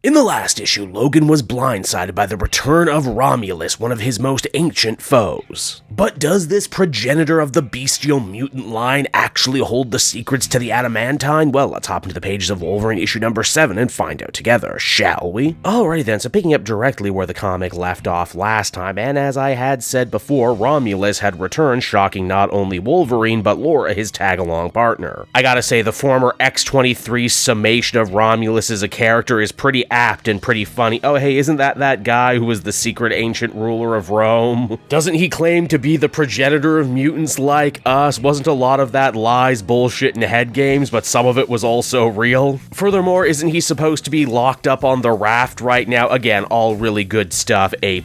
In the last issue, Logan was blindsided by the return of Romulus, one of his most ancient foes. But does this progenitor of the bestial mutant line actually hold the secrets to the Adamantine? Well, let's hop into the pages of Wolverine issue number 7 and find out together, shall we? Alrighty then, so picking up directly where the comic left off last time, and as I had said before, Romulus had returned, shocking not only Wolverine, but Laura, his tag-along partner. I gotta say, the former X-23 summation of Romulus as a character is pretty apt and pretty funny. Oh hey, isn't that guy who was the secret ancient ruler of Rome? Doesn't he claim to be the progenitor of mutants like us? Wasn't a lot of that lies, bullshit, and head games, but some of it was also real? Furthermore, isn't he supposed to be locked up on the raft right now? Again, all really good stuff, A+.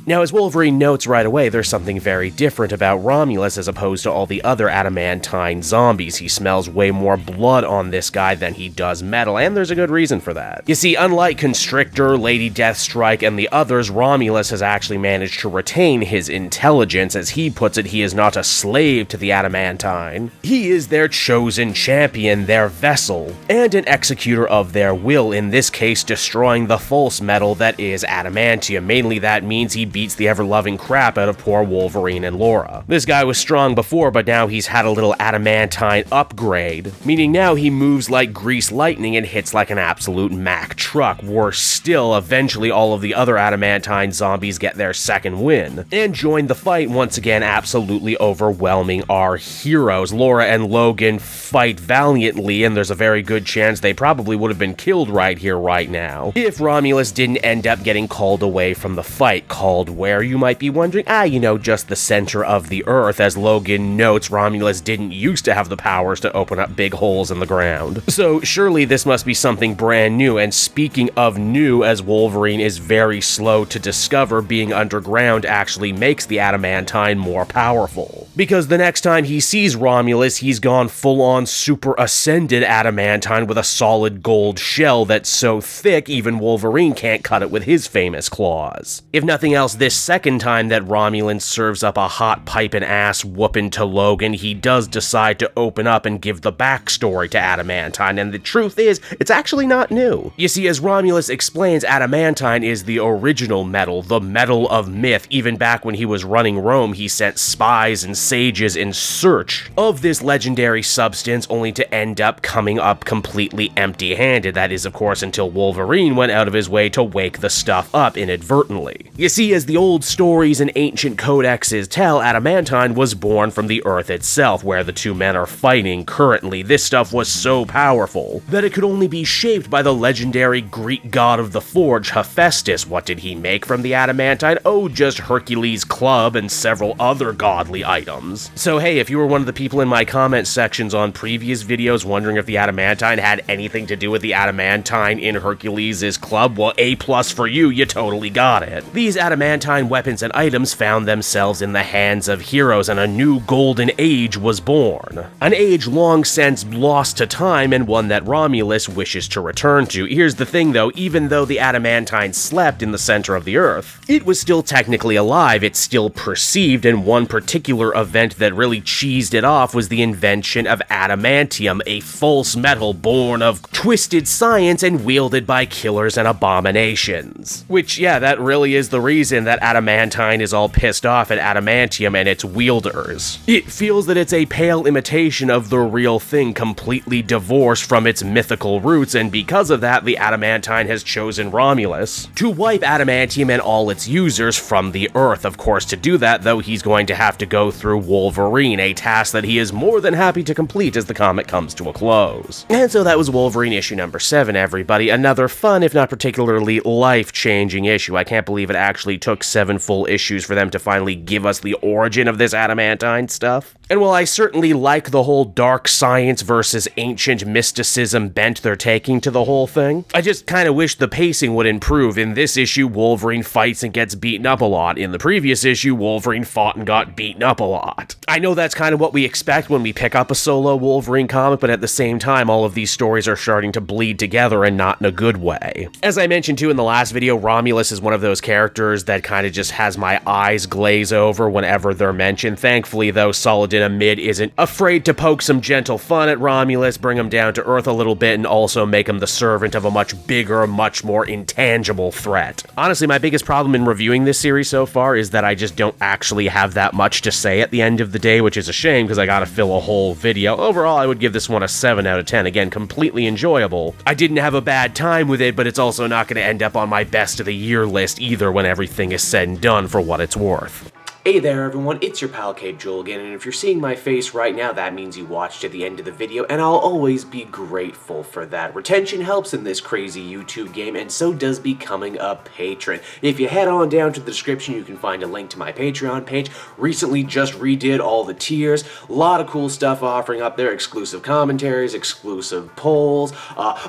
Now, as Wolverine notes right away, there's something very different about Romulus as opposed to all the other Adamantine zombies. He smells way more blood on this guy than he does metal, and there's a good reason for that. You see, unlike Constrictor, Lady Deathstrike, and the others, Romulus has actually managed to retain his intelligence. As he puts it, he is not a slave to the Adamantine. He is their chosen champion, their vessel, and an executor of their will, in this case destroying the false metal that is adamantium. Mainly that means he beats the ever-loving crap out of poor Wolverine and Laura. This guy was strong before, but now he's had a little Adamantine upgrade, meaning now he moves like grease lightning and hits like an absolute Mack truck. Worse still, eventually all of the other Adamantine zombies get their second win, and join the fight once again, absolutely overwhelming our heroes. Laura and Logan fight valiantly, and there's a very good chance they probably would have been killed right here, right now, if Romulus didn't end up getting called away from the fight. Called where, you might be wondering? You know, just the center of the earth. As Logan notes, Romulus didn't used to have the powers to open up big holes in the ground. So surely this must be something brand new, and speaking of new, as Wolverine is very slow to discover, being underground actually makes the Adamantine more powerful. Because the next time he sees Romulus, he's gone full-on super ascended Adamantine with a solid gold shell that's so thick even Wolverine can't cut it with his famous claws. If nothing else, this second time that Romulan serves up a hot pipin' ass whoopin' to Logan, he does decide to open up and give the backstory to Adamantine, and the truth is, it's actually not new. You see, as Romulus explains, Adamantine is the original metal, the metal of myth. Even back when he was running Rome, he sent spies and sages in search of this legendary substance, only to end up coming up completely empty-handed. That is, of course, until Wolverine went out of his way to wake the stuff up inadvertently. You see, as the old stories and ancient codexes tell, Adamantine was born from the Earth itself, where the two men are fighting currently. This stuff was so powerful that it could only be shaped by the legendary Greek god of the forge, Hephaestus. What did he make from the Adamantine? Oh, just Hercules' club and several other godly items. So hey, if you were one of the people in my comment sections on previous videos wondering if the Adamantine had anything to do with the Adamantine in Hercules' club, well, A+ for you, you totally got it. These Adamantine weapons and items found themselves in the hands of heroes, and a new golden age was born. An age long since lost to time, and one that Romulus wishes to return to. Here's the thing though, even though the Adamantine slept in the center of the earth, it was still technically alive, it still perceived, and one particular event that really cheesed it off was the invention of adamantium, a false metal born of twisted science and wielded by killers and abominations. Which, yeah, that really is the reason that Adamantine is all pissed off at adamantium and its wielders. It feels that it's a pale imitation of the real thing, completely divorced from its mythical roots, and because of that, the Adamantine has chosen Romulus to wipe adamantium and all its users from the earth. Of course, to do that, though, he's going to have to go through Wolverine, a task that he is more than happy to complete as the comic comes to a close. And so that was Wolverine issue number 7, everybody. Another fun, if not particularly life-changing issue. I can't believe it actually took 7 full issues for them to finally give us the origin of this Adamantine stuff. And while I certainly like the whole dark science versus ancient mysticism bent they're taking to the whole thing, I just kinda wish the pacing would improve. In this issue, Wolverine fights and gets beaten up a lot. In the previous issue, Wolverine fought and got beaten up a lot. I know that's kind of what we expect when we pick up a solo Wolverine comic, but at the same time, all of these stories are starting to bleed together and not in a good way. As I mentioned too in the last video, Romulus is one of those characters that kind of just has my eyes glaze over whenever they're mentioned. Thankfully though, Solid in a mid isn't afraid to poke some gentle fun at Romulus, bring him down to earth a little bit, and also make him the servant of a much bigger, much more intangible threat. Honestly, my biggest problem in reviewing this series so far is that I just don't actually have that much to say at the end of the day, which is a shame because I gotta fill a whole video. Overall, I would give this one a 7 out of 10. Again, completely enjoyable. I didn't have a bad time with it, but it's also not gonna end up on my best of the year list either when everything is said and done for what it's worth. Hey there everyone, it's your pal Cape Joel again, and if you're seeing my face right now, that means you watched to the end of the video, and I'll always be grateful for that. Retention helps in this crazy YouTube game, and so does becoming a patron. If you head on down to the description, you can find a link to my Patreon page. Recently just redid all the tiers, a lot of cool stuff offering up there, exclusive commentaries, exclusive polls,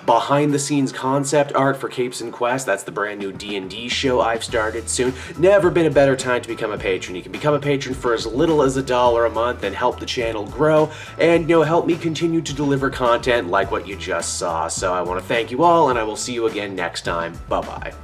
behind the scenes concept art for Capes and Quests. That's the brand new D&D show I've started soon. Never been a better time to become a patron. You can become a patron for as little as $1 a month and help the channel grow and, help me continue to deliver content like what you just saw. So I want to thank you all, and I will see you again next time. Bye-bye.